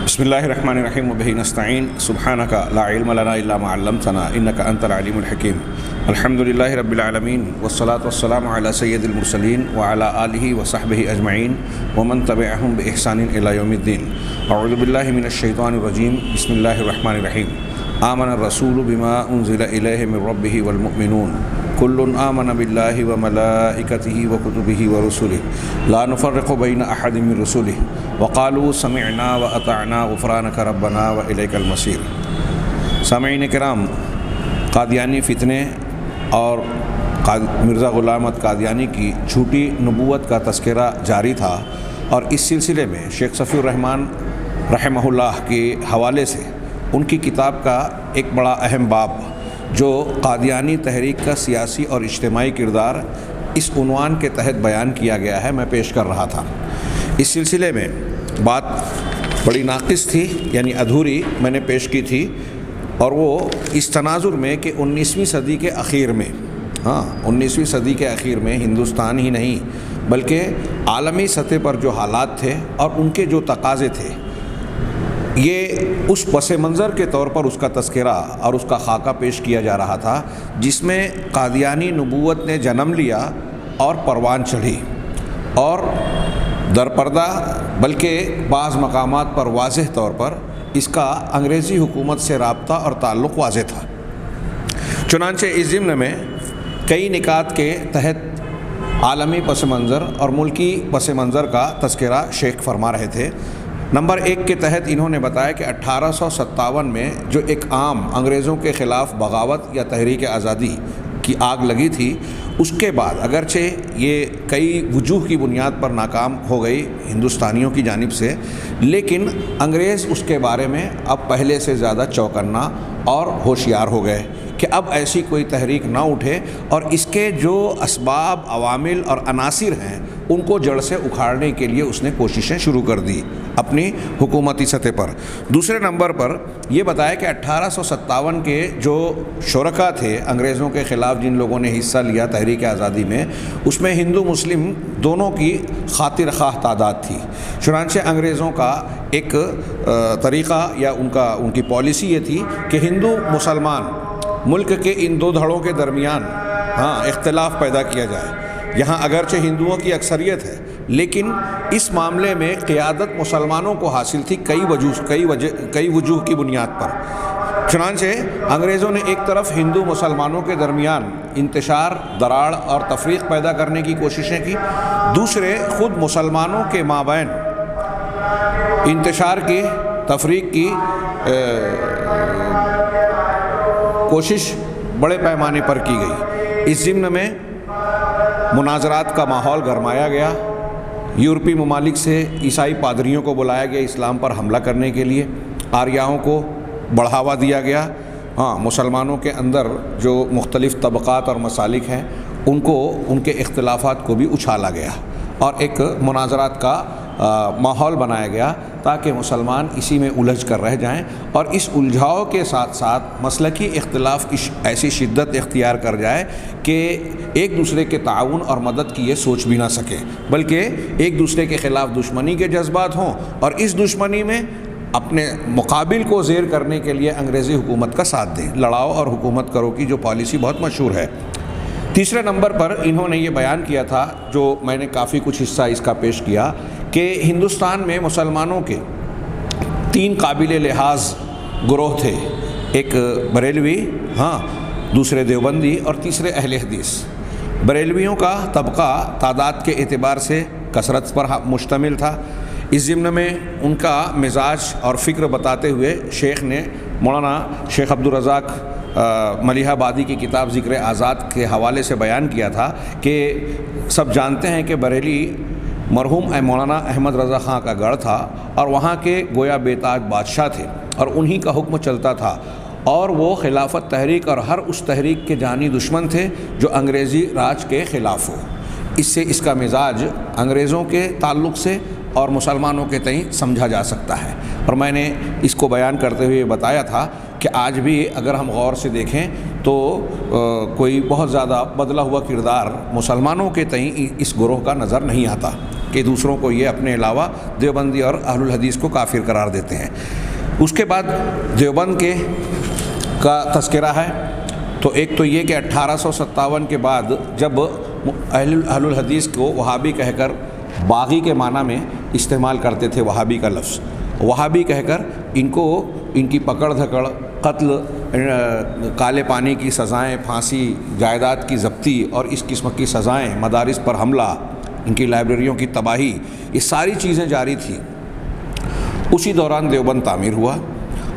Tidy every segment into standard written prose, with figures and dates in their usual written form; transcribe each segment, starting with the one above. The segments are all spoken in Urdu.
بسم اللہ الرحمن الرحیم وبہ نستعین سبحانک لا علم لنا الا ما علمتنا انک انت العلیم الحکیم الحمد للہ رب العالمین والصلاة والسلام علی سید المرسلین وعلی آلہ وصحبہ اجمعین ومن تبعہم بإحسان الی یوم الدین اعوذ باللہ من الشیطان الرجیم بسم اللہ الرحمن الرحیم آمن الرسول بما انزل الیہ من ربہ والمؤمنون کل آمن باللہ وملائکتہ وکتبہ ورسلہ لا نفرق بین احد من رسلہ وقالوا سمعنا واطعنا غفرانک ربنا والیک المصیر۔ سامعین کرام، قادیانی فتنے اور مرزا غلام احمد قادیانی کی جھوٹی نبوت کا تذکرہ جاری تھا، اور اس سلسلے میں شیخ صفی الرحمن رحمہ اللہ کے حوالے سے ان کی کتاب کا ایک بڑا اہم باب جو قادیانی تحریک کا سیاسی اور اجتماعی کردار اس عنوان کے تحت بیان کیا گیا ہے، میں پیش کر رہا تھا۔ اس سلسلے میں بات بڑی ناقص تھی، یعنی ادھوری میں نے پیش کی تھی، اور وہ اس تناظر میں کہ 19ویں صدی کے اخیر میں 19ویں صدی کے اخیر میں ہندوستان ہی نہیں بلکہ عالمی سطح پر جو حالات تھے اور ان کے جو تقاضے تھے، یہ اس پس منظر کے طور پر اس کا تذکرہ اور اس کا خاکہ پیش کیا جا رہا تھا جس میں قادیانی نبوت نے جنم لیا اور پروان چڑھی، اور درپردہ بلکہ بعض مقامات پر واضح طور پر اس کا انگریزی حکومت سے رابطہ اور تعلق واضح تھا۔ چنانچہ اس ضمن میں کئی نکات کے تحت عالمی پس منظر اور ملکی پس منظر کا تذکرہ شیخ فرما رہے تھے۔ نمبر 1 کے تحت انہوں نے بتایا کہ 1857 میں جو ایک عام انگریزوں کے خلاف بغاوت یا تحریک آزادی کی آگ لگی تھی، اس کے بعد اگرچہ یہ کئی وجوہ کی بنیاد پر ناکام ہو گئی ہندوستانیوں کی جانب سے، لیکن انگریز اس کے بارے میں اب پہلے سے زیادہ چوکنا اور ہوشیار ہو گئے کہ اب ایسی کوئی تحریک نہ اٹھے، اور اس کے جو اسباب، عوامل اور عناصر ہیں ان کو جڑ سے اکھاڑنے کے لیے اس نے کوششیں شروع کر دی اپنی حکومتی سطح پر۔ دوسرے نمبر پر یہ بتایا کہ 1857 کے جو شرکا تھے انگریزوں کے خلاف، جن لوگوں نے حصہ لیا تحریک آزادی میں، اس میں ہندو مسلم دونوں کی خاطر خواہ تعداد تھی۔ چنانچہ انگریزوں کا ایک طریقہ یا ان کی پالیسی یہ تھی کہ ہندو مسلمان ملک کے ان دو دھڑوں کے درمیان اختلاف پیدا کیا جائے۔ یہاں اگرچہ ہندوؤں کی اکثریت ہے، لیکن اس معاملے میں قیادت مسلمانوں کو حاصل تھی کئی وجوہ کی بنیاد پر۔ چنانچہ انگریزوں نے ایک طرف ہندو مسلمانوں کے درمیان انتشار، دراڑ اور تفریق پیدا کرنے کی کوششیں کی، دوسرے خود مسلمانوں کے مابین انتشار کی، تفریق کی کوشش بڑے پیمانے پر کی گئی۔ اس ضمن میں مناظرات کا ماحول گرمایا گیا، یورپی ممالک سے عیسائی پادریوں کو بلایا گیا اسلام پر حملہ کرنے کے لیے، آریاؤں کو بڑھاوا دیا گیا، مسلمانوں کے اندر جو مختلف طبقات اور مسالک ہیں ان کے اختلافات کو بھی اچھالا گیا، اور ایک مناظرات کا ماحول بنایا گیا تاکہ مسلمان اسی میں الجھ کر رہ جائیں، اور اس الجھاؤ کے ساتھ ساتھ مسلکی اختلاف کی ایسی شدت اختیار کر جائے کہ ایک دوسرے کے تعاون اور مدد کی یہ سوچ بھی نہ سکیں، بلکہ ایک دوسرے کے خلاف دشمنی کے جذبات ہوں، اور اس دشمنی میں اپنے مقابل کو زیر کرنے کے لیے انگریزی حکومت کا ساتھ دیں۔ لڑاؤ اور حکومت کرو کی جو پالیسی بہت مشہور ہے۔ تیسرے نمبر پر انہوں نے یہ بیان کیا تھا، جو میں نے کافی کچھ حصہ اس کا پیش کیا، کہ ہندوستان میں مسلمانوں کے 3 قابل لحاظ گروہ تھے، ایک بریلوی، دوسرے دیوبندی اور تیسرے اہل حدیث۔ بریلویوں کا طبقہ تعداد کے اعتبار سے کثرت پر مشتمل تھا۔ اس ضمن میں ان کا مزاج اور فکر بتاتے ہوئے شیخ نے مولانا شیخ عبدالرزاق ملیح آبادی کی کتاب ذکر آزاد کے حوالے سے بیان کیا تھا کہ سب جانتے ہیں کہ بریلی مرحوم مولانا احمد رضا خان کا گڑھ تھا، اور وہاں کے گویا بے تاج بادشاہ تھے، اور انہی کا حکم چلتا تھا، اور وہ خلافت تحریک اور ہر اس تحریک کے جانی دشمن تھے جو انگریزی راج کے خلاف ہو۔ اس سے اس کا مزاج انگریزوں کے تعلق سے اور مسلمانوں کے تئیں سمجھا جا سکتا ہے، اور میں نے اس کو بیان کرتے ہوئے بتایا تھا کہ آج بھی اگر ہم غور سے دیکھیں تو کوئی بہت زیادہ بدلا ہوا کردار مسلمانوں کے تئیں اس گروہ کا نظر نہیں آتا، کہ کہ دوسروں کو یہ اپنے علاوہ دیوبندی اور اہل الحدیث کو کافر قرار دیتے ہیں۔ اس کے بعد دیوبند کا تذکرہ ہے، تو ایک تو یہ کہ 1857 کے بعد جب اہل الحدیث کو وہابی کہہ کر باغی کے معنی میں استعمال کرتے تھے، وہابی کا لفظ، وہابی کہہ کر ان کی پکڑ دھکڑ، قتل، کالے پانی کی سزائیں، پھانسی، جائیداد کی ضبطی اور اس قسم کی سزائیں، مدارس پر حملہ، ان کی لائبریریوں کی تباہی، یہ ساری چیزیں جاری تھیں۔ اسی دوران دیوبند تعمیر ہوا،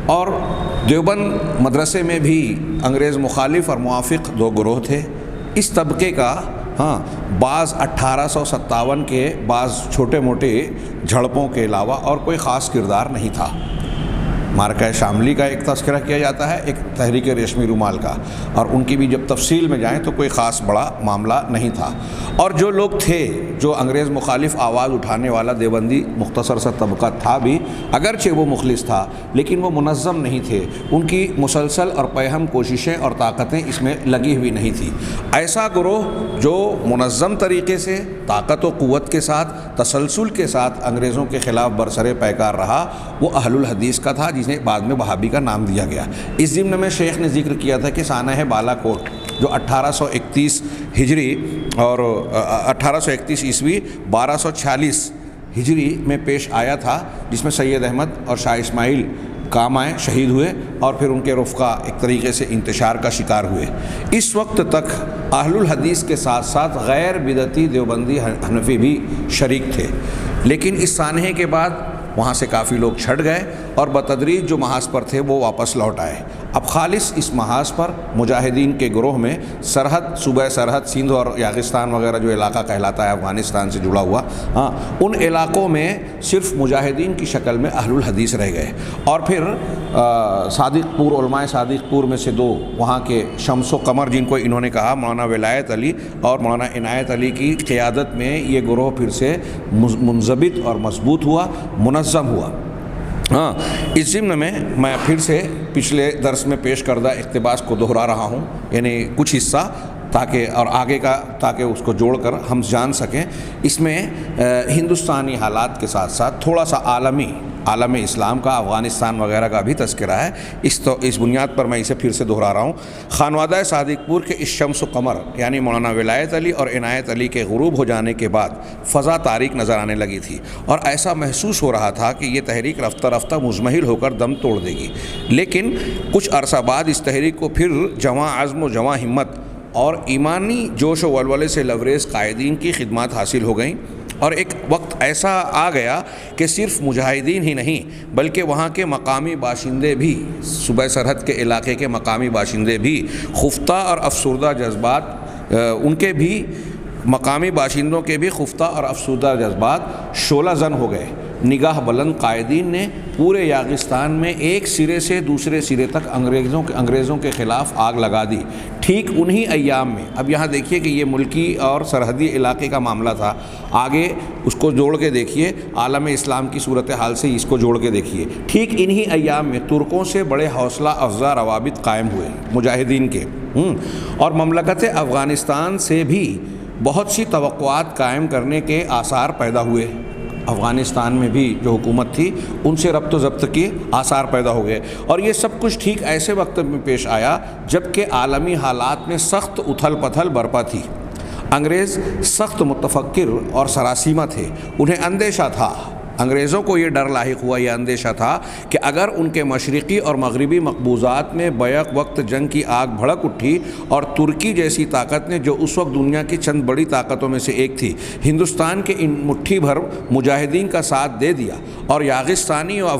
اور دیوبند مدرسے میں بھی انگریز مخالف اور موافق دو گروہ تھے۔ اس طبقے کا بعض 1857 کے بعض چھوٹے موٹے جھڑپوں کے علاوہ اور کوئی خاص کردار نہیں تھا۔ مارکہ شاملی کا ایک تذکرہ کیا جاتا ہے، ایک تحریک ریشمی رومال کا، اور ان کی بھی جب تفصیل میں جائیں تو کوئی خاص بڑا معاملہ نہیں تھا۔ اور جو لوگ تھے جو انگریز مخالف آواز اٹھانے والا دیوبندی مختصر سا طبقہ تھا بھی، اگرچہ وہ مخلص تھا لیکن وہ منظم نہیں تھے، ان کی مسلسل اور پیہم کوششیں اور طاقتیں اس میں لگی ہوئی نہیں تھی۔ ایسا گروہ جو منظم طریقے سے طاقت و قوت کے ساتھ، تسلسل کے ساتھ انگریزوں کے خلاف برسر پیکار رہا، وہ اہل الحدیث کا تھا، جسے بعد میں وہابی کا نام دیا گیا۔ اس ضمن میں شیخ نے ذکر کیا تھا کہ سانحہ بالا کوٹ جو 1831 ہجری اور 1831 عیسوی 1246 ہجری میں پیش آیا تھا، جس میں سید احمد اور شاہ اسماعیل کام آئے، شہید ہوئے، اور پھر ان کے رفقا ایک طریقے سے انتشار کا شکار ہوئے۔ اس وقت تک اہل الحدیث کے ساتھ ساتھ غیر بدعتی دیوبندی حنفی بھی شریک تھے، لیکن اس سانحے کے بعد وہاں سے کافی لوگ چھٹ گئے اور بتدریج جو محاذ پر تھے وہ واپس لوٹ آئے۔ اب خالص اس محاذ پر مجاہدین کے گروہ میں سرحد، صوبہ سرحد سندھ اور یاغستان وغیرہ جو علاقہ کہلاتا ہے افغانستان سے جڑا ہوا، ان علاقوں میں صرف مجاہدین کی شکل میں اہل الحدیث رہ گئے۔ اور پھر صادق پور، علماء صادق پور میں سے دو وہاں کے شمس و قمر، جن کو انہوں نے کہا، مولانا ولایت علی اور مولانا عنایت علی کی قیادت میں یہ گروہ پھر سے منضبط اور مضبوط ہوا، منظم ہوا۔ اس ضمن میں پھر سے پچھلے درس میں پیش کردہ اقتباس کو دہرا رہا ہوں، یعنی کچھ حصہ تاکہ اس کو جوڑ کر ہم جان سکیں۔ اس میں ہندوستانی حالات کے ساتھ ساتھ تھوڑا سا عالم اسلام کا، افغانستان وغیرہ کا بھی تذکرہ ہے۔ اس بنیاد پر میں اسے پھر سے دہرا رہا ہوں۔ خانوادہ صادق پور کے اس شمس و قمر یعنی مولانا ولایت علی اور عنایت علی کے غروب ہو جانے کے بعد فضا تاریک نظر آنے لگی تھی، اور ایسا محسوس ہو رہا تھا کہ یہ تحریک رفتہ رفتہ مزمحل ہو کر دم توڑ دے گی۔ لیکن کچھ عرصہ بعد اس تحریک کو پھر جواں عزم و جواں ہمت اور ایمانی جوش و ولولے سے لبریز قائدین کی خدمات حاصل ہو گئیں، اور ایک وقت ایسا آ گیا کہ صرف مجاہدین ہی نہیں بلکہ وہاں کے مقامی باشندے بھی، صوبہ سرحد کے علاقے کے مقامی باشندے بھی خفتہ اور افسردہ جذبات، ان کے بھی مقامی باشندوں کے بھی خفتہ اور افسردہ جذبات شعلہ زن ہو گئے۔ نگاہ بلند قائدین نے پورے یاغستان میں ایک سرے سے دوسرے سرے تک انگریزوں کے خلاف آگ لگا دی۔ ٹھیک انہی ایام میں، اب یہاں دیکھیے کہ یہ ملکی اور سرحدی علاقے کا معاملہ تھا، آگے اس کو جوڑ کے دیکھیے، عالم اسلام کی صورتحال سے اس کو جوڑ کے دیکھیے۔ ٹھیک انہی ایام میں ترکوں سے بڑے حوصلہ افزا روابط قائم ہوئے مجاہدین کے، اور مملکت افغانستان سے بھی بہت سی توقعات قائم کرنے کے آثار پیدا ہوئے۔ افغانستان میں بھی جو حکومت تھی ان سے ربط و ضبط کے آثار پیدا ہو گئے، اور یہ سب کچھ ٹھیک ایسے وقت میں پیش آیا جب کہ عالمی حالات میں سخت اتھل پتھل برپا تھی۔ انگریز سخت متفکر اور سراسیمہ تھے، انہیں اندیشہ تھا، انگریزوں کو یہ ڈر لاحق ہوا، یہ اندیشہ تھا کہ اگر ان کے مشرقی اور مغربی مقبوضات میں بیک وقت جنگ کی آگ بھڑک اٹھی اور ترکی جیسی طاقت نے، جو اس وقت دنیا کی چند بڑی طاقتوں میں سے ایک تھی، ہندوستان کے ان مٹھی بھر مجاہدین کا ساتھ دے دیا اور یاغستانی اور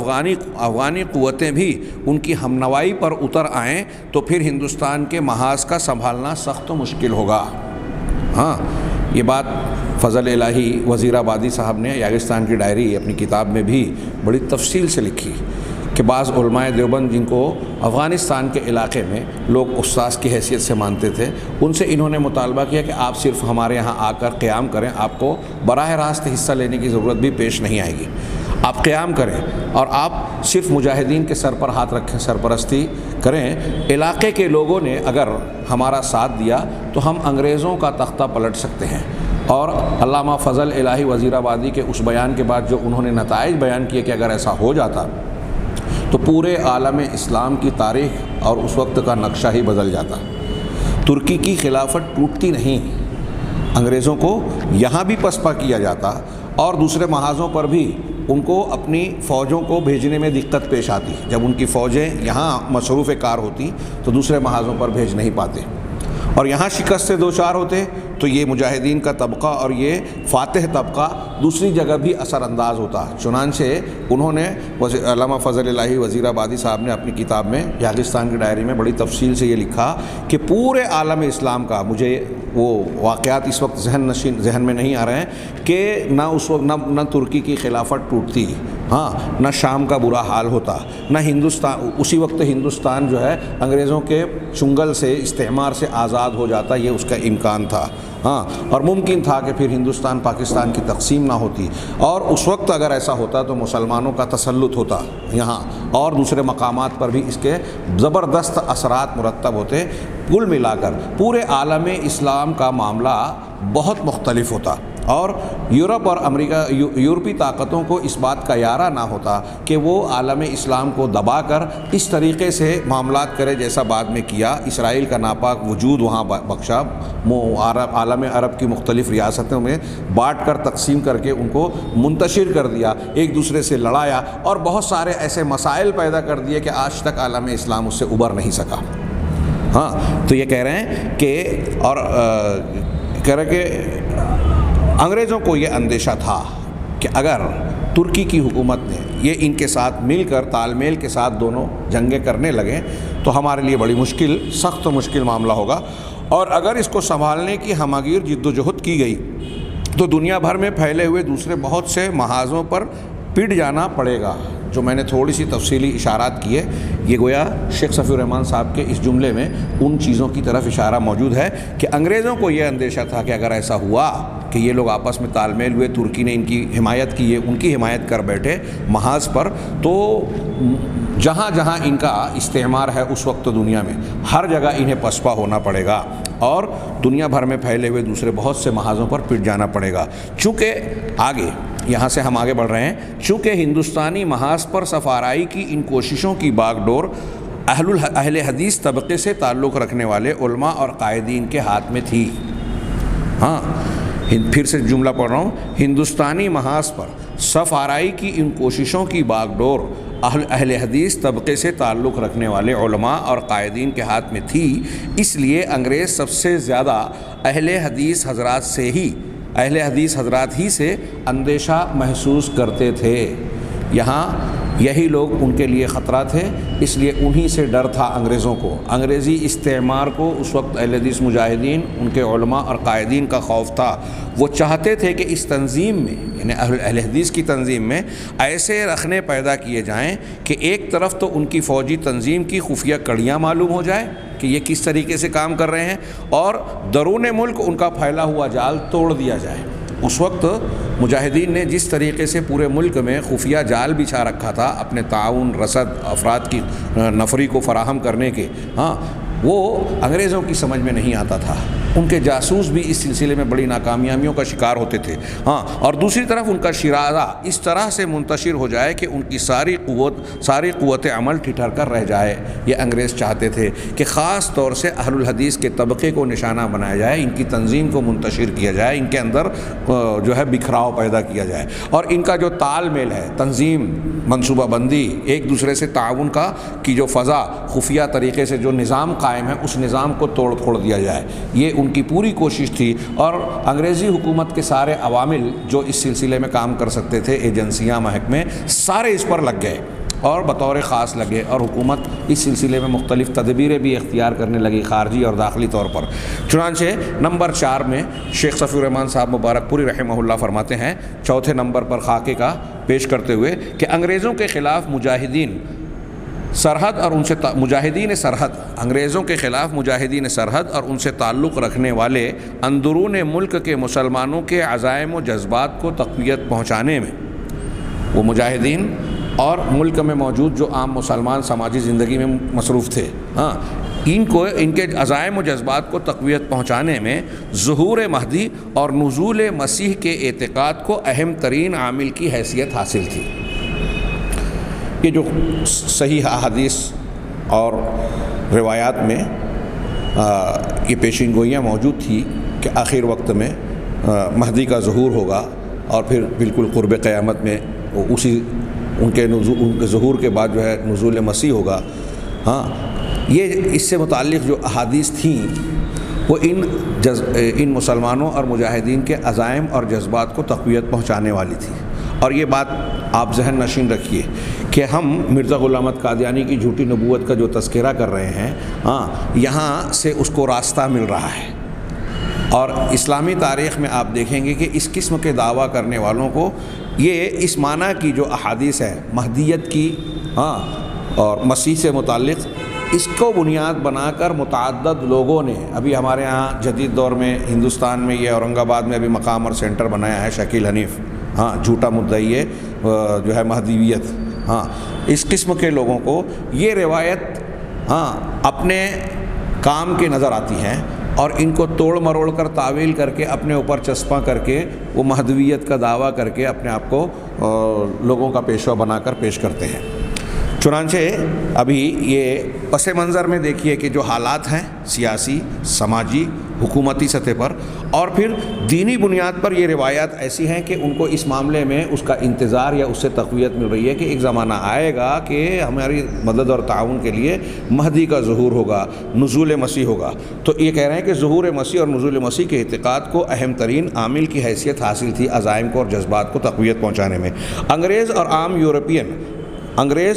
افغانی قوتیں بھی ان کی ہمنوائی پر اتر آئیں، تو پھر ہندوستان کے محاذ کا سنبھالنا سخت و مشکل ہوگا۔ یہ بات فضل الہی وزیر آبادی صاحب نے یاغستان کی ڈائری اپنی کتاب میں بھی بڑی تفصیل سے لکھی کہ بعض علماء دیوبند جن کو افغانستان کے علاقے میں لوگ استاذ کی حیثیت سے مانتے تھے، ان سے انہوں نے مطالبہ کیا کہ آپ صرف ہمارے یہاں آ کر قیام کریں، آپ کو براہ راست حصہ لینے کی ضرورت بھی پیش نہیں آئے گی، آپ قیام کریں اور آپ صرف مجاہدین کے سر پر ہاتھ رکھیں، سرپرستی کریں۔ علاقے کے لوگوں نے اگر ہمارا ساتھ دیا تو ہم انگریزوں کا تختہ پلٹ سکتے ہیں، اور علامہ فضل الہی وزیر آبادی کے اس بیان کے بعد جو انہوں نے نتائج بیان کیے کہ اگر ایسا ہو جاتا تو پورے عالم اسلام کی تاریخ اور اس وقت کا نقشہ ہی بدل جاتا۔ ترکی کی خلافت ٹوٹتی نہیں، انگریزوں کو یہاں بھی پسپا کیا جاتا اور دوسرے محاذوں پر بھی ان کو اپنی فوجوں کو بھیجنے میں دقت پیش آتی۔ جب ان کی فوجیں یہاں مصروف کار ہوتی تو دوسرے محاذوں پر بھیج نہیں پاتے، اور یہاں شکست سے دو چار ہوتے تو یہ مجاہدین کا طبقہ اور یہ فاتح طبقہ دوسری جگہ بھی اثر انداز ہوتا۔ چنانچہ انہوں نے علامہ فضل الہی وزیر آبادی صاحب نے اپنی کتاب میں یاغستان کی ڈائری میں بڑی تفصیل سے یہ لکھا کہ پورے عالم اسلام کا، مجھے وہ واقعات اس وقت ذہن میں نہیں آ رہے ہیں کہ نہ اس وقت نہ ترکی کی خلافت ٹوٹتی، ہاں نہ شام کا برا حال ہوتا، نہ ہندوستان اسی وقت ہندوستان جو ہے انگریزوں کے چنگل سے استعمار سے آزاد ہو جاتا، یہ اس کا امکان تھا، ہاں، اور ممکن تھا کہ پھر ہندوستان پاکستان کی تقسیم نہ ہوتی، اور اس وقت اگر ایسا ہوتا تو مسلمانوں کا تسلط ہوتا یہاں اور دوسرے مقامات پر بھی اس کے زبردست اثرات مرتب ہوتے۔ کل ملا کر پورے عالم اسلام کا معاملہ بہت مختلف ہوتا، اور یورپ اور امریکہ یورپی طاقتوں کو اس بات کا یارہ نہ ہوتا کہ وہ عالم اسلام کو دبا کر اس طریقے سے معاملات کرے جیسا بعد میں کیا۔ اسرائیل کا ناپاک وجود وہاں بخشا، عالم عرب کی مختلف ریاستوں میں بانٹ کر تقسیم کر کے ان کو منتشر کر دیا، ایک دوسرے سے لڑایا اور بہت سارے ایسے مسائل پیدا کر دیے کہ آج تک عالم اسلام اس سے ابھر نہیں سکا۔ ہاں، تو یہ کہہ رہے ہیں کہ اور کہہ رہے کہ انگریزوں کو یہ اندیشہ تھا کہ اگر ترکی کی حکومت نے یہ ان کے ساتھ مل کر تال میل کے ساتھ دونوں جنگیں کرنے لگے تو ہمارے لیے بڑی مشکل، سخت و مشکل معاملہ ہوگا، اور اگر اس کو سنبھالنے کی ہماگیر جد و جہد کی گئی تو دنیا بھر میں پھیلے ہوئے دوسرے بہت سے محاذوں پر پٹ جانا پڑے گا۔ جو میں نے تھوڑی سی تفصیلی اشارات کیے، یہ گویا شیخ صفی الرحمن صاحب کے اس جملے میں ان چیزوں کی طرف اشارہ موجود ہے کہ انگریزوں کو یہ اندیشہ تھا کہ اگر ایسا ہوا کہ یہ لوگ آپس میں تال میل ہوئے، ترکی نے ان کی حمایت کی، یہ ان کی حمایت کر بیٹھے محاذ پر، تو جہاں جہاں ان کا استعمار ہے اس وقت دنیا میں ہر جگہ انہیں پسپا ہونا پڑے گا اور دنیا بھر میں پھیلے ہوئے دوسرے بہت سے محاذوں پر پٹ جانا پڑے گا۔ چونکہ آگے یہاں سے ہم آگے بڑھ رہے ہیں، چونکہ ہندوستانی محاذ پر سفارائی کی ان کوششوں کی باغ ڈور اہل حدیث طبقے سے تعلق رکھنے والے علماء اور قائدین کے ہاتھ میں تھی۔ ہاں، پھر سے جملہ پڑھ رہا ہوں، ہندوستانی محاذ پر سفارائی کی ان کوششوں کی باغ ڈور اہل حدیث طبقے سے تعلق رکھنے والے علماء اور قائدین کے ہاتھ میں تھی، اس لیے انگریز سب سے زیادہ اہل حدیث حضرات ہی سے اندیشہ محسوس کرتے تھے۔ یہاں یہی لوگ ان کے لیے خطرہ تھے، اس لیے انہی سے ڈر تھا انگریزوں کو، انگریزی استعمار کو اس وقت اہل حدیث مجاہدین، ان کے علماء اور قائدین کا خوف تھا۔ وہ چاہتے تھے کہ اس تنظیم میں، یعنی اہل حدیث کی تنظیم میں ایسے رخنے پیدا کیے جائیں کہ ایک طرف تو ان کی فوجی تنظیم کی خفیہ کڑیاں معلوم ہو جائے کہ یہ کس طریقے سے کام کر رہے ہیں، اور درون ملک ان کا پھیلا ہوا جال توڑ دیا جائے۔ اس وقت مجاہدین نے جس طریقے سے پورے ملک میں خفیہ جال بچھا رکھا تھا اپنے تعاون، رصد، افراد کی نفری کو فراہم کرنے کے، ہاں، وہ انگریزوں کی سمجھ میں نہیں آتا تھا۔ ان کے جاسوس بھی اس سلسلے میں بڑی ناکامیابیوں کا شکار ہوتے تھے، ہاں، اور دوسری طرف ان کا شرارہ اس طرح سے منتشر ہو جائے کہ ان کی ساری قوت عمل ٹھٹھر کر رہ جائے۔ یہ انگریز چاہتے تھے کہ خاص طور سے اہل الحدیث کے طبقے کو نشانہ بنایا جائے، ان کی تنظیم کو منتشر کیا جائے، ان کے اندر جو ہے بکھراؤ پیدا کیا جائے، اور ان کا جو تال میل ہے، تنظیم، منصوبہ بندی، ایک دوسرے سے تعاون کی جو فضا، خفیہ طریقے سے جو نظام قائم ہے، اس نظام کو توڑ پھوڑ دیا جائے۔ یہ ان کی پوری کوشش تھی، اور انگریزی حکومت کے سارے عوامل جو اس سلسلے میں کام کر سکتے تھے، ایجنسیاں، محکمے، سارے اس پر لگ گئے اور بطور خاص لگے، اور حکومت اس سلسلے میں مختلف تدبیریں بھی اختیار کرنے لگی، خارجی اور داخلی طور پر۔ چنانچہ نمبر 4 میں شیخ صفی الرحمن صاحب مبارک پوری رحمہ اللہ فرماتے ہیں، چوتھے نمبر پر خاکے کا پیش کرتے ہوئے، کہ انگریزوں کے خلاف مجاہدین سرحد اور ان سے مجاہدین سرحد، انگریزوں کے خلاف مجاہدین سرحد اور ان سے تعلق رکھنے والے اندرون ملک کے مسلمانوں کے عزائم و جذبات کو تقویت پہنچانے میں، وہ مجاہدین اور ملک میں موجود جو عام مسلمان سماجی زندگی میں مصروف تھے، ہاں، ان کے عزائم و جذبات کو تقویت پہنچانے میں ظہور مہدی اور نزول مسیح کے اعتقاد کو اہم ترین عامل کی حیثیت حاصل تھی۔ یہ جو صحیح احادیث اور روایات میں یہ پیشین گوئیاں موجود تھی کہ آخر وقت میں مہدی کا ظہور ہوگا اور پھر بالکل قرب قیامت میں ان کے ظہور کے بعد جو ہے نزول مسیح ہوگا، یہ اس سے متعلق جو احادیث تھیں وہ ان مسلمانوں اور مجاہدین کے عزائم اور جذبات کو تقویت پہنچانے والی تھی۔ اور یہ بات آپ ذہن نشین رکھیے کہ ہم مرزا غلام احمد قادیانی کی جھوٹی نبوت کا جو تذکرہ کر رہے ہیں، یہاں سے اس کو راستہ مل رہا ہے۔ اور اسلامی تاریخ میں آپ دیکھیں گے کہ اس قسم کے دعویٰ کرنے والوں کو یہ اس معنی کی جو احادیث ہے مہدیت کی اور مسیح سے متعلق، اس کو بنیاد بنا کر متعدد لوگوں نے، ابھی ہمارے ہاں جدید دور میں ہندوستان میں یہ اورنگ آباد میں ابھی مقام اور سینٹر بنایا ہے شکیل حنیف، جھوٹا مدعی ہے جو ہے مہدیویت، اس قسم کے لوگوں کو یہ روایت اپنے کام کے نظر آتی ہیں اور ان کو توڑ مروڑ کر تعویل کر کے اپنے اوپر چسپاں کر کے وہ مہدویت کا دعویٰ کر کے اپنے آپ کو لوگوں کا پیشوا بنا کر پیش کرتے ہیں۔ چنانچہ ابھی یہ پس منظر میں دیکھیے کہ جو حالات ہیں سیاسی، سماجی، حکومتی سطح پر، اور پھر دینی بنیاد پر یہ روایات ایسی ہیں کہ ان کو اس معاملے میں اس کا انتظار یا اس سے تقویت مل رہی ہے کہ ایک زمانہ آئے گا کہ ہماری مدد اور تعاون کے لیے مہدی کا ظہور ہوگا، نزول مسیح ہوگا۔ تو یہ کہہ رہے ہیں کہ ظہور مسیح اور نزول مسیح کے اعتقاد کو اہم ترین عامل کی حیثیت حاصل تھی عزائم کو اور جذبات کو تقویت پہنچانے میں۔ انگریز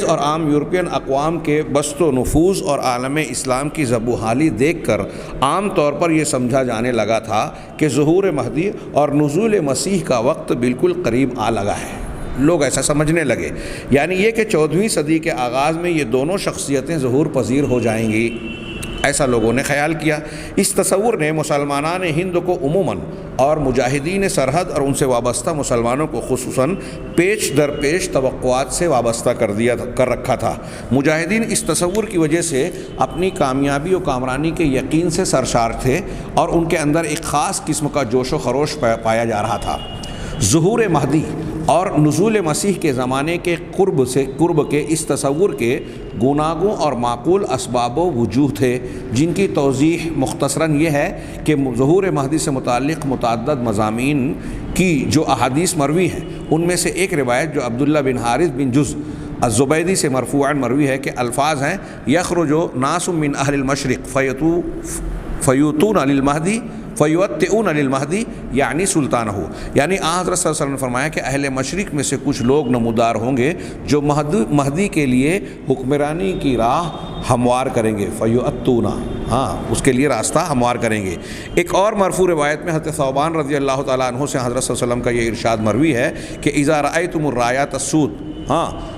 اور عام یورپین اقوام کے بسط و نفوذ اور عالم اسلام کی زبوحالی دیکھ کر عام طور پر یہ سمجھا جانے لگا تھا کہ ظہور مہدی اور نزول مسیح کا وقت بالکل قریب آ لگا ہے۔ لوگ ایسا سمجھنے لگے، یعنی یہ کہ 14ویں صدی کے آغاز میں یہ دونوں شخصیتیں ظہور پذیر ہو جائیں گی، ایسا لوگوں نے خیال کیا۔ اس تصور نے مسلمانان ہند کو عموماً اور مجاہدین سرحد اور ان سے وابستہ مسلمانوں کو خصوصاً پیش در پیش توقعات سے وابستہ کر رکھا تھا۔ مجاہدین اس تصور کی وجہ سے اپنی کامیابی و کامرانی کے یقین سے سرشار تھے اور ان کے اندر ایک خاص قسم کا جوش و خروش پایا جا رہا تھا۔ ظہور مہدی اور نزول مسیح کے زمانے کے قرب کے اس تصور کے گوناگوں اور معقول اسباب و وجوہ تھے، جن کی توضیح مختصراً یہ ہے کہ ظہور مہدی سے متعلق متعدد مضامین کی جو احادیث مروی ہیں، ان میں سے ایک روایت جو عبداللہ بن حارث بن جز الزبیدی سے مرفوعاً مروی ہے کہ الفاظ ہیں یخرج ناس من اہل المشرق فیوتون للمہدی فیوتئون للمہدی یعنی سلطانہ، یعنی حضرت صلی اللہ علیہ وسلم نے فرمایا کہ اہل مشرق میں سے کچھ لوگ نمودار ہوں گے جو مہدی کے لیے حکمرانی کی راہ ہموار کریں گے، فیوتون، اس کے لیے راستہ ہموار کریں گے۔ ایک اور مرفوع روایت میں حضرت ثوبان رضی اللہ تعالیٰ عنہ سے حضرت صلی اللہ علیہ وسلم کا یہ ارشاد مروی ہے کہ اذا رأیتم الرایات السود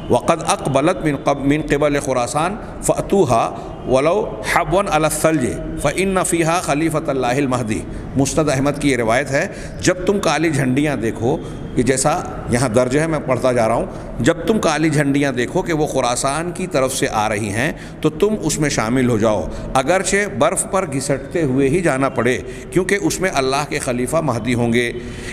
وقد اقبلت من قبل خراسان فأتوها ولو حبوا على الثلج فإن فيها خلیفۃ اللہ المہدی۔ مسند احمد کی یہ روایت ہے، جب تم کالی جھنڈیاں دیکھو، یہ جیسا یہاں درج ہے میں پڑھتا جا رہا ہوں، جب تم کالی جھنڈیاں دیکھو کہ وہ خراسان کی طرف سے آ رہی ہیں تو تم اس میں شامل ہو جاؤ، اگرچہ برف پر گھسٹتے ہوئے ہی جانا پڑے، کیونکہ اس میں اللہ کے خلیفہ مہدی ہوں گے۔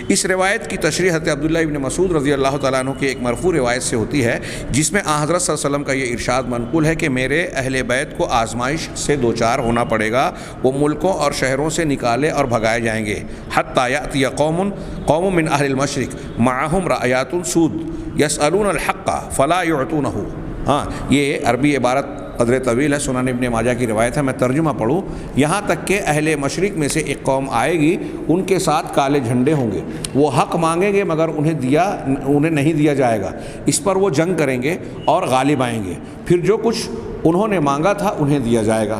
اس روایت کی تشریح حضرت عبداللہ ابن مسعود رضی اللہ تعالیٰ عنہ کی ایک مرفوع روایت سے ہوتی ہے، جس میں حضرت صلی اللہ علیہ وسلم کا یہ ارشاد منقول ہے کہ میرے اہل بیت کو آزمائش سے دوچار ہونا پڑے گا، وہ ملکوں اور شہروں سے نکالے اور بھگائے جائیں گے، حتی یأتی قوم من اہل المشرق معہم رایات سود یسألون الحق فلا یعطونہ۔ یہ عربی عبارت قدر طویل ہے، سنن ابن ماجہ کی روایت ہے، میں ترجمہ پڑھوں، یہاں تک کہ اہل مشرق میں سے ایک قوم آئے گی، ان کے ساتھ کالے جھنڈے ہوں گے، وہ حق مانگیں گے مگر انہیں نہیں دیا جائے گا، اس پر وہ جنگ کریں گے اور غالب آئیں گے، پھر جو کچھ انہوں نے مانگا تھا انہیں دیا جائے گا،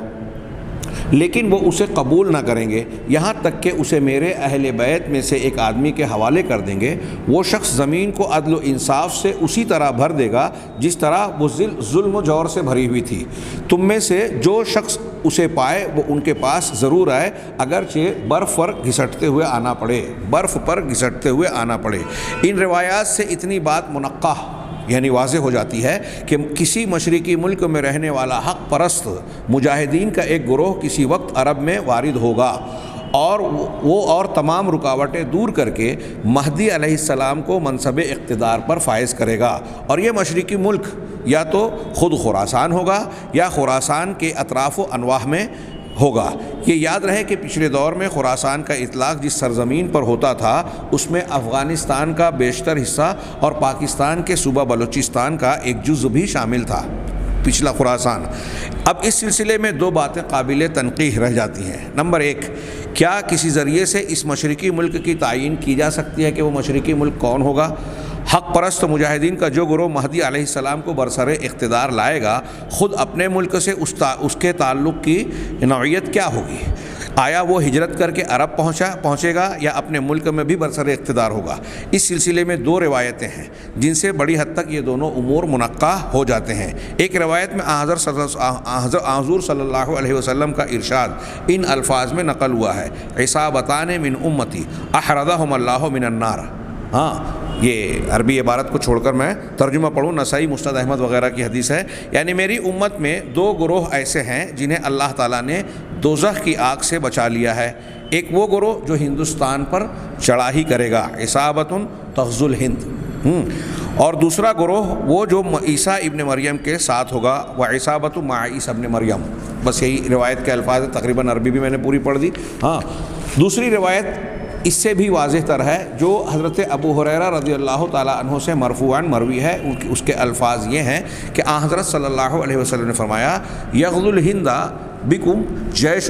لیکن وہ اسے قبول نہ کریں گے، یہاں تک کہ اسے میرے اہل بیت میں سے ایک آدمی کے حوالے کر دیں گے، وہ شخص زمین کو عدل و انصاف سے اسی طرح بھر دے گا جس طرح وہ ظلم و جور سے بھری ہوئی تھی، تم میں سے جو شخص اسے پائے وہ ان کے پاس ضرور آئے، اگرچہ برف پر گھسٹتے ہوئے آنا پڑے۔ ان روایات سے اتنی بات منقح یعنی واضح ہو جاتی ہے کہ کسی مشرقی ملک میں رہنے والا حق پرست مجاہدین کا ایک گروہ کسی وقت عرب میں وارد ہوگا اور وہ تمام رکاوٹیں دور کر کے مہدی علیہ السلام کو منصب اقتدار پر فائز کرے گا، اور یہ مشرقی ملک یا تو خود خراسان ہوگا یا خراسان کے اطراف و انواح میں ہوگا۔ یہ یاد رہے کہ پچھلے دور میں خراسان کا اطلاق جس سرزمین پر ہوتا تھا اس میں افغانستان کا بیشتر حصہ اور پاکستان کے صوبہ بلوچستان کا ایک جزء بھی شامل تھا، پچھلا خراسان۔ اب اس سلسلے میں دو باتیں قابل تنقیح رہ جاتی ہیں۔ نمبر ایک، کیا کسی ذریعے سے اس مشرقی ملک کی تعیین کی جا سکتی ہے کہ وہ مشرقی ملک کون ہوگا؟ حق پرست مجاہدین کا جو گروہ مہدی علیہ السلام کو برسر اقتدار لائے گا، خود اپنے ملک سے اس کے تعلق کی نوعیت کیا ہوگی؟ آیا وہ ہجرت کر کے عرب پہنچے گا یا اپنے ملک میں بھی برسر اقتدار ہوگا؟ اس سلسلے میں دو روایتیں ہیں جن سے بڑی حد تک یہ دونوں امور منقع ہو جاتے ہیں۔ ایک روایت میں حضور صلی اللہ علیہ وسلم کا ارشاد ان الفاظ میں نقل ہوا ہے، عصابتان من امتی احرزہم اللہ من النار۔ ہاں، یہ عربی عبارت کو چھوڑ کر میں ترجمہ پڑھوں، نسائی، مسند احمد وغیرہ کی حدیث ہے، یعنی میری امت میں دو گروہ ایسے ہیں جنہیں اللہ تعالیٰ نے دوزخ کی آگ سے بچا لیا ہے۔ ایک وہ گروہ جو ہندوستان پر چڑھائی کرے گا، عصابۃ تغزو الہند، اور دوسرا گروہ وہ جو عیسیٰ ابن مریم کے ساتھ ہوگا، وعصابۃ مع عیسیٰ ابن مریم۔ بس یہی روایت کے الفاظ ہیں، تقریباً عربی بھی میں نے پوری پڑھ دی۔ ہاں، دوسری روایت اس سے بھی واضح تر ہے جو حضرت ابو ہریرہ رضی اللہ تعالیٰ عنہ سے مرفوعاً مروی ہے۔ اس کے الفاظ یہ ہیں کہ آن حضرت صلی اللہ علیہ وسلم نے فرمایا، یغزو الہند بکم جیش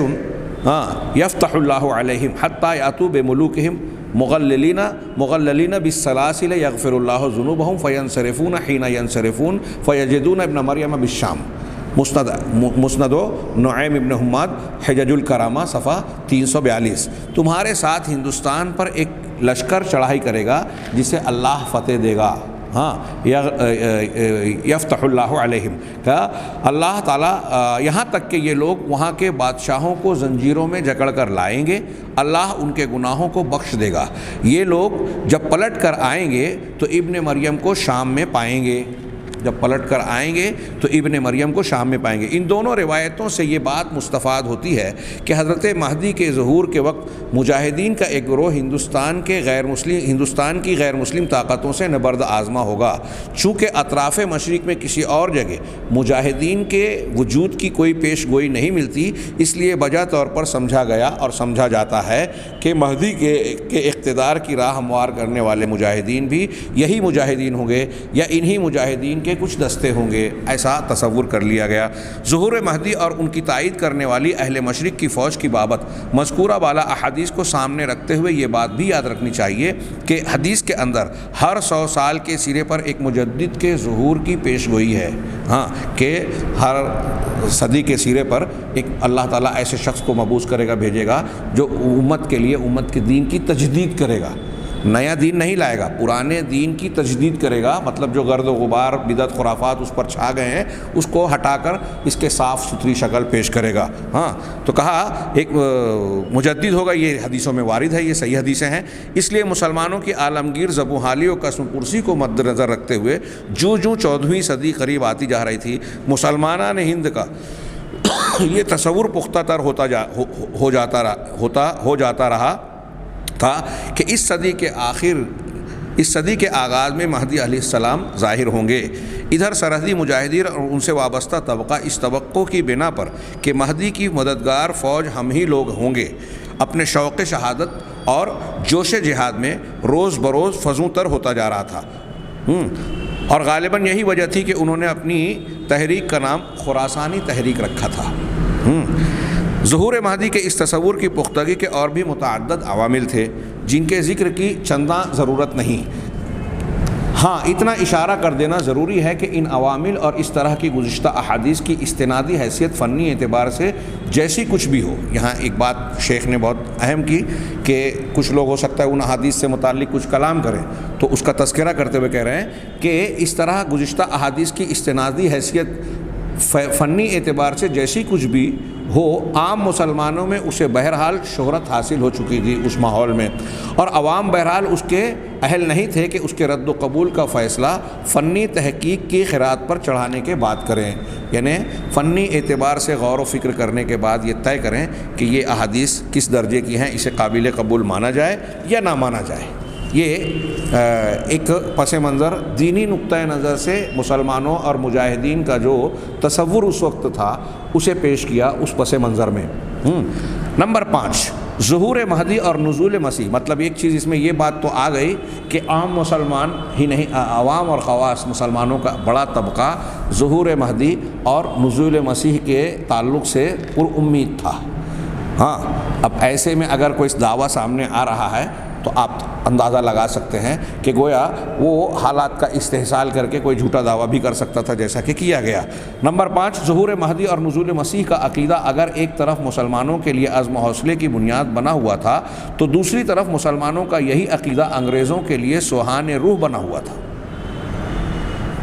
یفتح اللہ علیہم حتی یاتوا بملوکہم مغللین بالسلاسل یغفر اللہ ذنوبہم فینصرفون حین ینصرفون فیجدون ابن مریم بالشام۔ مسند نعیم ابن حماد حجج الکرامہ صفحہ 342۔ تمہارے ساتھ ہندوستان پر ایک لشکر چڑھائی کرے گا جسے اللہ فتح دے گا۔ ہاں، یفتح اللہ علیہم، کہ اللہ تعالیٰ یہاں تک کہ یہ لوگ وہاں کے بادشاہوں کو زنجیروں میں جکڑ کر لائیں گے، اللہ ان کے گناہوں کو بخش دے گا۔ یہ لوگ جب پلٹ کر آئیں گے تو ابن مریم کو شام میں پائیں گے، جب پلٹ کر آئیں گے تو ابن مریم کو شام میں پائیں گے۔ ان دونوں روایتوں سے یہ بات مستفاد ہوتی ہے کہ حضرت مہدی کے ظہور کے وقت مجاہدین کا ایک گروہ ہندوستان کی غیر مسلم طاقتوں سے نبرد آزما ہوگا۔ چونکہ اطراف مشرق میں کسی اور جگہ مجاہدین کے وجود کی کوئی پیش گوئی نہیں ملتی، اس لیے بجا طور پر سمجھا گیا اور سمجھا جاتا ہے کہ مہدی کے اقتدار کی راہ ہموار کرنے والے مجاہدین بھی یہی مجاہدین ہوں گے یا انہی مجاہدین کے کچھ دستے ہوں گے، ایسا تصور کر لیا گیا۔ ظہور مہدی اور ان کی تائید کرنے والی اہل مشرق کی فوج کی بابت مذکورہ بالا احادیث کو سامنے رکھتے ہوئے یہ بات بھی یاد رکھنی چاہیے کہ حدیث کے اندر ہر 100 سال کے سرے پر ایک مجدد کے ظہور کی پیش گوئی ہے۔ ہاں، کہ ہر صدی کے سرے پر ایک اللہ تعالیٰ ایسے شخص کو مبعوث کرے گا، بھیجے گا جو امت کے لیے امت کے دین کی تجدید کرے گا، نیا دین نہیں لائے گا، پرانے دین کی تجدید کرے گا، مطلب جو گرد و غبار بدعت خرافات اس پر چھا گئے ہیں اس کو ہٹا کر اس کے صاف ستھری شکل پیش کرے گا۔ ہاں، تو کہا ایک مجدد ہوگا، یہ حدیثوں میں وارد ہے، یہ صحیح حدیثیں ہیں۔ اس لیے مسلمانوں کی عالمگیر زبوں حالی و قسم پرسی کو مد نظر رکھتے ہوئے جو 14ویں صدی قریب آتی جا رہی تھی، مسلمانان ہند کا یہ تصور پختہ تر ہو جاتا رہا تھا کہ اس صدی کے آغاز میں مہدی علیہ السلام ظاہر ہوں گے۔ ادھر سرحدی مجاہدین اور ان سے وابستہ طبقہ اس توقع کی بنا پر کہ مہدی کی مددگار فوج ہم ہی لوگ ہوں گے، اپنے شوق شہادت اور جوش جہاد میں روز بروز فزوں تر ہوتا جا رہا تھا، اور غالباً یہی وجہ تھی کہ انہوں نے اپنی تحریک کا نام خراسانی تحریک رکھا تھا۔ ظہور مہدی کے اس تصور کی پختگی کے اور بھی متعدد عوامل تھے جن کے ذکر کی چنداں ضرورت نہیں۔ ہاں، اتنا اشارہ کر دینا ضروری ہے کہ ان عوامل اور اس طرح کی گزشتہ احادیث کی استنادی حیثیت فنی اعتبار سے جیسی کچھ بھی ہو، یہاں ایک بات شیخ نے بہت اہم کی کہ کچھ لوگ ہو سکتا ہے ان احادیث سے متعلق کچھ کلام کریں، تو اس کا تذکرہ کرتے ہوئے کہہ رہے ہیں کہ اس طرح گزشتہ احادیث کی استنادی حیثیت فنی اعتبار سے جیسی کچھ بھی ہو، عام مسلمانوں میں اسے بہرحال شہرت حاصل ہو چکی تھی اس ماحول میں، اور عوام بہرحال اس کے اہل نہیں تھے کہ اس کے رد و قبول کا فیصلہ فنی تحقیق کی خراج پر چڑھانے کے بعد کریں، یعنی فنی اعتبار سے غور و فکر کرنے کے بعد یہ طے کریں کہ یہ احادیث کس درجے کی ہیں، اسے قابل قبول مانا جائے یا نہ مانا جائے۔ یہ ایک پس منظر دینی نقطہ نظر سے مسلمانوں اور مجاہدین کا جو تصور اس وقت تھا اسے پیش کیا اس پس منظر میں۔ نمبر 5، ظہور مہدی اور نزول مسیح۔ مطلب ایک چیز اس میں یہ بات تو آ گئی کہ عام مسلمان ہی نہیں، عوام اور خواص مسلمانوں کا بڑا طبقہ ظہور مہدی اور نزول مسیح کے تعلق سے پر امید تھا۔ ہاں، اب ایسے میں اگر کوئی دعویٰ سامنے آ رہا ہے تو آپ اندازہ لگا سکتے ہیں کہ گویا وہ حالات کا استحصال کر کے کوئی جھوٹا دعویٰ بھی کر سکتا تھا، جیسا کہ کیا گیا۔ نمبر 5، ظہور مہدی اور نزول مسیح کا عقیدہ اگر ایک طرف مسلمانوں کے لیے عزم و حوصلے کی بنیاد بنا ہوا تھا تو دوسری طرف مسلمانوں کا یہی عقیدہ انگریزوں کے لیے سوہان روح بنا ہوا تھا۔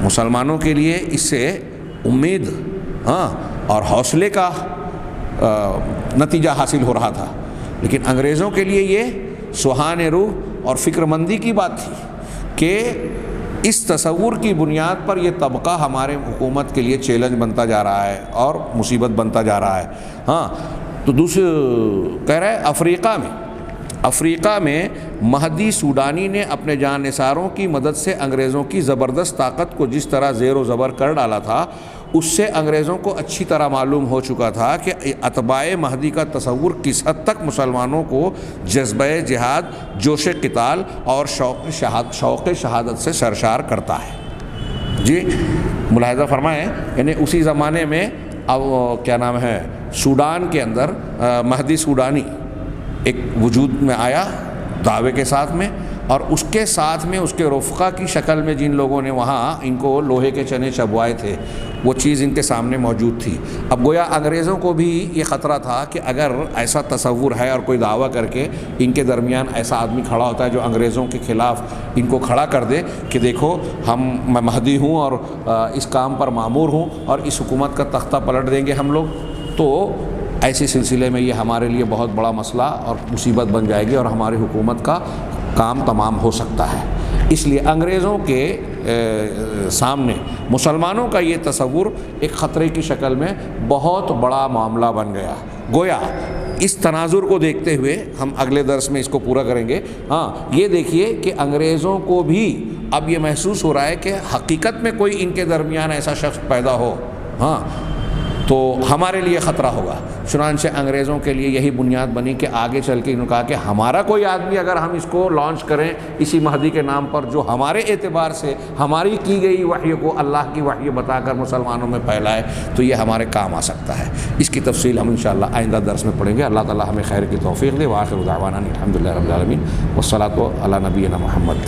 مسلمانوں کے لیے اس سے امید اور حوصلے کا نتیجہ حاصل ہو رہا تھا، لیکن انگریزوں کے لیے یہ سوہان روح اور فکر مندی کی بات تھی کہ اس تصور کی بنیاد پر یہ طبقہ ہمارے حکومت کے لیے چیلنج بنتا جا رہا ہے اور مصیبت بنتا جا رہا ہے۔ تو دوسرے کہہ رہے افریقہ میں مہدی سوڈانی نے اپنے جانثاروں کی مدد سے انگریزوں کی زبردست طاقت کو جس طرح زیر و زبر کر ڈالا تھا، اس سے انگریزوں کو اچھی طرح معلوم ہو چکا تھا کہ اتباع مہدی کا تصور کس حد تک مسلمانوں کو جذبہ جہاد، جوش قتال اور شوق شہادت سے سرشار کرتا ہے۔ جی ملاحظہ فرمائیں، یعنی اسی زمانے میں اب کیا نام ہے، سوڈان کے اندر مہدی سوڈانی ایک وجود میں آیا دعوے کے ساتھ میں، اور اس کے ساتھ میں اس کے رفقا کی شکل میں جن لوگوں نے وہاں ان کو لوہے کے چنے چبوائے تھے، وہ چیز ان کے سامنے موجود تھی۔ اب گویا انگریزوں کو بھی یہ خطرہ تھا کہ اگر ایسا تصور ہے اور کوئی دعویٰ کر کے ان کے درمیان ایسا آدمی کھڑا ہوتا ہے جو انگریزوں کے خلاف ان کو کھڑا کر دے کہ دیکھو میں مہدی ہوں اور اس کام پر مامور ہوں اور اس حکومت کا تختہ پلٹ دیں گے ہم لوگ، تو ایسے سلسلے میں یہ ہمارے لیے بہت بڑا مسئلہ اور مصیبت بن جائے گی اور ہماری حکومت کا کام تمام ہو سکتا ہے۔ اس لیے انگریزوں کے سامنے مسلمانوں کا یہ تصور ایک خطرے کی شکل میں بہت بڑا معاملہ بن گیا۔ گویا اس تناظر کو دیکھتے ہوئے ہم اگلے درس میں اس کو پورا کریں گے۔ یہ دیکھیے کہ انگریزوں کو بھی اب یہ محسوس ہو رہا ہے کہ حقیقت میں کوئی ان کے درمیان ایسا شخص پیدا ہو تو ہمارے لیے خطرہ ہوگا۔ چنانچہ انگریزوں کے لیے یہی بنیاد بنی کہ آگے چل کے انہوں نے کہا کہ ہمارا کوئی آدمی اگر ہم اس کو لانچ کریں اسی مہدی کے نام پر، جو ہمارے اعتبار سے ہماری کی گئی وحی کو اللہ کی وحی بتا کر مسلمانوں میں پھیلائے تو یہ ہمارے کام آ سکتا ہے۔ اس کی تفصیل ہم انشاءاللہ آئندہ درس میں پڑھیں گے۔ اللہ تعالیٰ ہمیں خیر کی توفیق دے۔ وآخر دعوانا الحمدللہ رب العالمین والصلاۃ علی نبینا محمد۔